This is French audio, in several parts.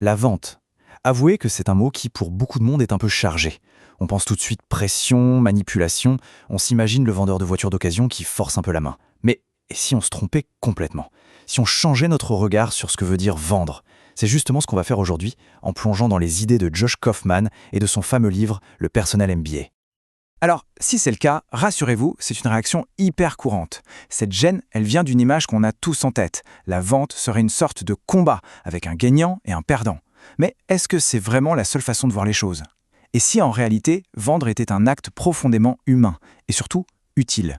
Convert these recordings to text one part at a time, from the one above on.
La vente. Avouez que c'est un mot qui, pour beaucoup de monde, est un peu chargé. On pense tout de suite pression, manipulation, on s'imagine le vendeur de voitures d'occasion qui force un peu la main. Mais et si on se trompait complètement? Si on changeait notre regard sur ce que veut dire vendre? C'est justement ce qu'on va faire aujourd'hui en plongeant dans les idées de Josh Kaufman et de son fameux livre Le Personnel MBA. Alors, si c'est le cas, rassurez-vous, c'est une réaction hyper courante. Cette gêne, elle vient d'une image qu'on a tous en tête. La vente serait une sorte de combat, avec un gagnant et un perdant. Mais est-ce que c'est vraiment la seule façon de voir les choses? Et si en réalité, vendre était un acte profondément humain, et surtout utile?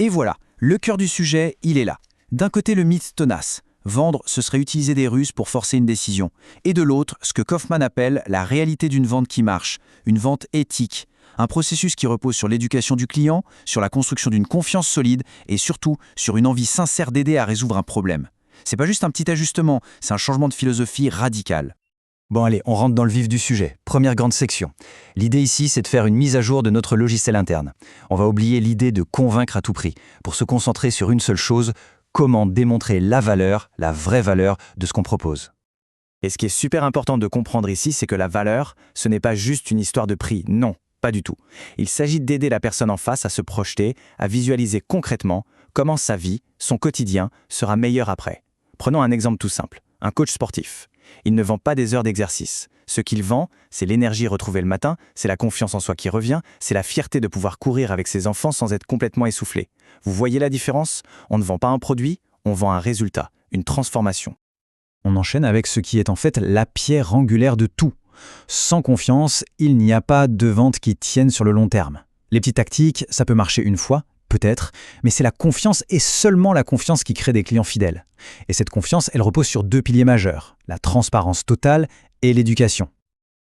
Et voilà, le cœur du sujet, il est là. D'un côté, le mythe tenace. Vendre, ce serait utiliser des ruses pour forcer une décision. Et de l'autre, ce que Kaufman appelle la réalité d'une vente qui marche, une vente éthique. Un processus qui repose sur l'éducation du client, sur la construction d'une confiance solide et surtout sur une envie sincère d'aider à résoudre un problème. C'est pas juste un petit ajustement, c'est un changement de philosophie radical. Bon allez, on rentre dans le vif du sujet. Première grande section. L'idée ici, c'est de faire une mise à jour de notre logiciel interne. On va oublier l'idée de convaincre à tout prix, pour se concentrer sur une seule chose, comment démontrer la valeur, la vraie valeur de ce qu'on propose. Et ce qui est super important de comprendre ici, c'est que la valeur, ce n'est pas juste une histoire de prix, non, pas du tout. Il s'agit d'aider la personne en face à se projeter, à visualiser concrètement comment sa vie, son quotidien, sera meilleur après. Prenons un exemple tout simple, un coach sportif. Il ne vend pas des heures d'exercice. Ce qu'il vend, c'est l'énergie retrouvée le matin, c'est la confiance en soi qui revient, c'est la fierté de pouvoir courir avec ses enfants sans être complètement essoufflé. Vous voyez la différence? On ne vend pas un produit, on vend un résultat, une transformation. On enchaîne avec ce qui est en fait la pierre angulaire de tout. Sans confiance, il n'y a pas de vente qui tienne sur le long terme. Les petites tactiques, ça peut marcher une fois, peut-être, mais c'est la confiance et seulement la confiance qui crée des clients fidèles. Et cette confiance, elle repose sur deux piliers majeurs, la transparence totale et l'éducation.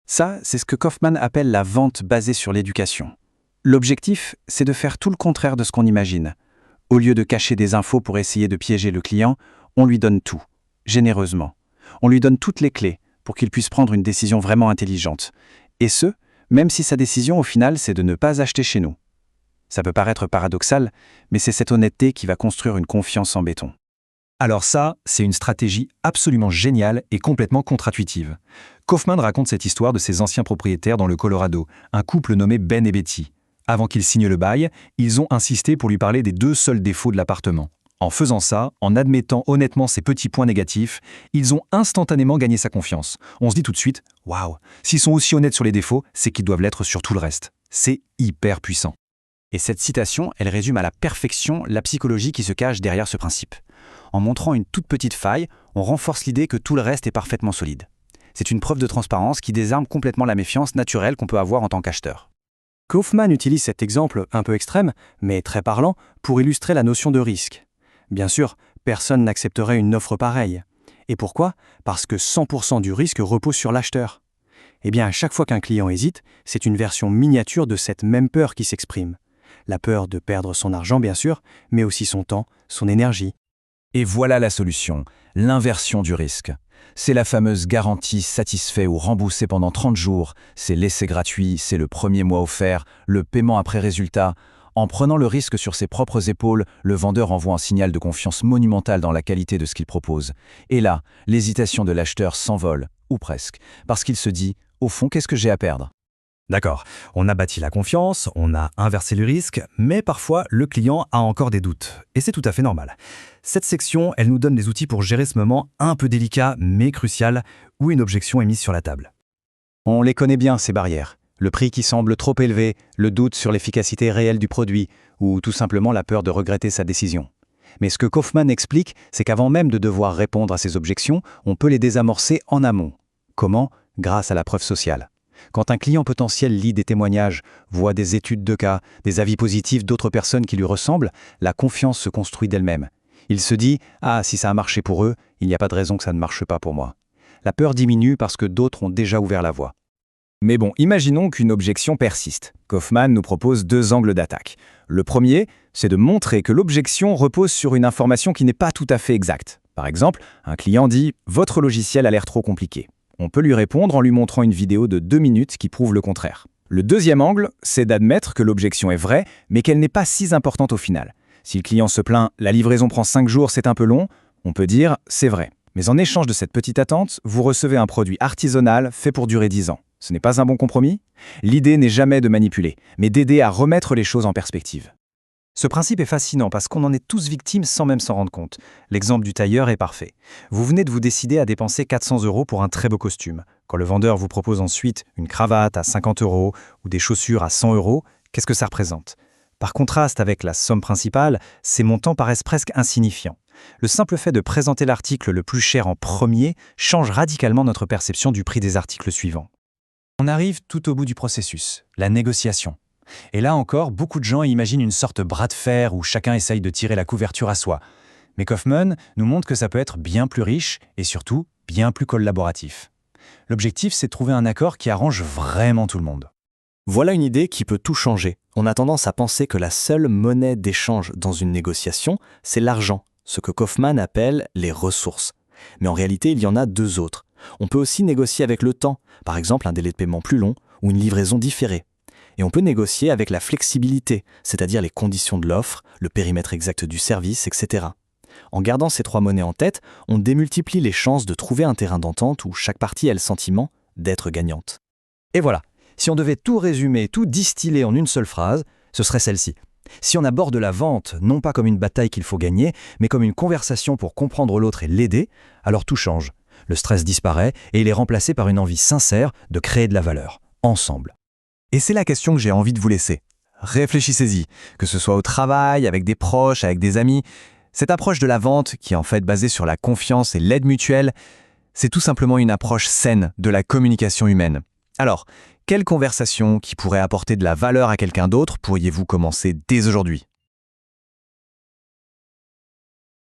Ça, c'est ce que Kaufman appelle la vente basée sur l'éducation. L'objectif, c'est de faire tout le contraire de ce qu'on imagine. Au lieu de cacher des infos pour essayer de piéger le client, on lui donne tout, généreusement. On lui donne toutes les clés pour qu'il puisse prendre une décision vraiment intelligente. Et ce, même si sa décision au final, c'est de ne pas acheter chez nous. Ça peut paraître paradoxal, mais c'est cette honnêteté qui va construire une confiance en béton. Alors ça, c'est une stratégie absolument géniale et complètement contre-intuitive. Kaufman raconte cette histoire de ses anciens propriétaires dans le Colorado, un couple nommé Ben et Betty. Avant qu'ils signent le bail, ils ont insisté pour lui parler des deux seuls défauts de l'appartement. En faisant ça, en admettant honnêtement ses petits points négatifs, ils ont instantanément gagné sa confiance. On se dit tout de suite « Waouh, s'ils sont aussi honnêtes sur les défauts, c'est qu'ils doivent l'être sur tout le reste. » C'est hyper puissant. Et cette citation, elle résume à la perfection la psychologie qui se cache derrière ce principe. En montrant une toute petite faille, on renforce l'idée que tout le reste est parfaitement solide. C'est une preuve de transparence qui désarme complètement la méfiance naturelle qu'on peut avoir en tant qu'acheteur. Kaufman utilise cet exemple un peu extrême, mais très parlant, pour illustrer la notion de risque. Bien sûr, personne n'accepterait une offre pareille. Et pourquoi? Parce que 100% du risque repose sur l'acheteur. Eh bien, à chaque fois qu'un client hésite, c'est une version miniature de cette même peur qui s'exprime. La peur de perdre son argent, bien sûr, mais aussi son temps, son énergie. Et voilà la solution, l'inversion du risque. C'est la fameuse garantie satisfait ou remboursé pendant 30 jours, c'est l'essai gratuit, c'est le premier mois offert, le paiement après résultat. En prenant le risque sur ses propres épaules, le vendeur envoie un signal de confiance monumental dans la qualité de ce qu'il propose. Et là, l'hésitation de l'acheteur s'envole, ou presque, parce qu'il se dit « au fond, qu'est-ce que j'ai à perdre ?» D'accord, on a bâti la confiance, on a inversé le risque, mais parfois le client a encore des doutes. Et c'est tout à fait normal. Cette section, elle nous donne des outils pour gérer ce moment un peu délicat, mais crucial, où une objection est mise sur la table. On les connaît bien, ces barrières. Le prix qui semble trop élevé, le doute sur l'efficacité réelle du produit, ou tout simplement la peur de regretter sa décision. Mais ce que Kaufman explique, c'est qu'avant même de devoir répondre à ces objections, on peut les désamorcer en amont. Comment? Grâce à la preuve sociale. Quand un client potentiel lit des témoignages, voit des études de cas, des avis positifs d'autres personnes qui lui ressemblent, la confiance se construit d'elle-même. Il se dit « Ah, si ça a marché pour eux, il n'y a pas de raison que ça ne marche pas pour moi ». La peur diminue parce que d'autres ont déjà ouvert la voie. Mais bon, imaginons qu'une objection persiste. Kaufman nous propose deux angles d'attaque. Le premier, c'est de montrer que l'objection repose sur une information qui n'est pas tout à fait exacte. Par exemple, un client dit « Votre logiciel a l'air trop compliqué ». On peut lui répondre en lui montrant une vidéo de 2 minutes qui prouve le contraire. Le deuxième angle, c'est d'admettre que l'objection est vraie, mais qu'elle n'est pas si importante au final. Si le client se plaint « la livraison prend 5 jours, c'est un peu long », on peut dire « c'est vrai, Mais en échange de cette petite attente, vous recevez un produit artisanal fait pour durer 10 ans. Ce n'est pas un bon compromis? L'idée n'est jamais de manipuler, mais d'aider à remettre les choses en perspective. Ce principe est fascinant parce qu'on en est tous victimes sans même s'en rendre compte. L'exemple du tailleur est parfait. Vous venez de vous décider à dépenser 400 € pour un très beau costume. Quand le vendeur vous propose ensuite une cravate à 50 € ou des chaussures à 100 €, qu'est-ce que ça représente? Par contraste avec la somme principale, ces montants paraissent presque insignifiants. Le simple fait de présenter l'article le plus cher en premier change radicalement notre perception du prix des articles suivants. On arrive tout au bout du processus, la négociation. Et là encore, beaucoup de gens imaginent une sorte de bras de fer où chacun essaye de tirer la couverture à soi. Mais Kaufman nous montre que ça peut être bien plus riche et surtout bien plus collaboratif. L'objectif, c'est de trouver un accord qui arrange vraiment tout le monde. Voilà une idée qui peut tout changer. On a tendance à penser que la seule monnaie d'échange dans une négociation, c'est l'argent, ce que Kaufman appelle les ressources. Mais en réalité, il y en a deux autres. On peut aussi négocier avec le temps, par exemple un délai de paiement plus long ou une livraison différée. Et on peut négocier avec la flexibilité, c'est-à-dire les conditions de l'offre, le périmètre exact du service, etc. En gardant ces trois monnaies en tête, on démultiplie les chances de trouver un terrain d'entente où chaque partie a le sentiment d'être gagnante. Et voilà, si on devait tout résumer, tout distiller en une seule phrase, ce serait celle-ci. Si on aborde la vente non pas comme une bataille qu'il faut gagner, mais comme une conversation pour comprendre l'autre et l'aider, alors tout change. Le stress disparaît et il est remplacé par une envie sincère de créer de la valeur, ensemble. Et c'est la question que j'ai envie de vous laisser. Réfléchissez-y, que ce soit au travail, avec des proches, avec des amis. Cette approche de la vente, qui est en fait basée sur la confiance et l'aide mutuelle, c'est tout simplement une approche saine de la communication humaine. Alors, quelle conversation qui pourrait apporter de la valeur à quelqu'un d'autre pourriez-vous commencer dès aujourd'hui ?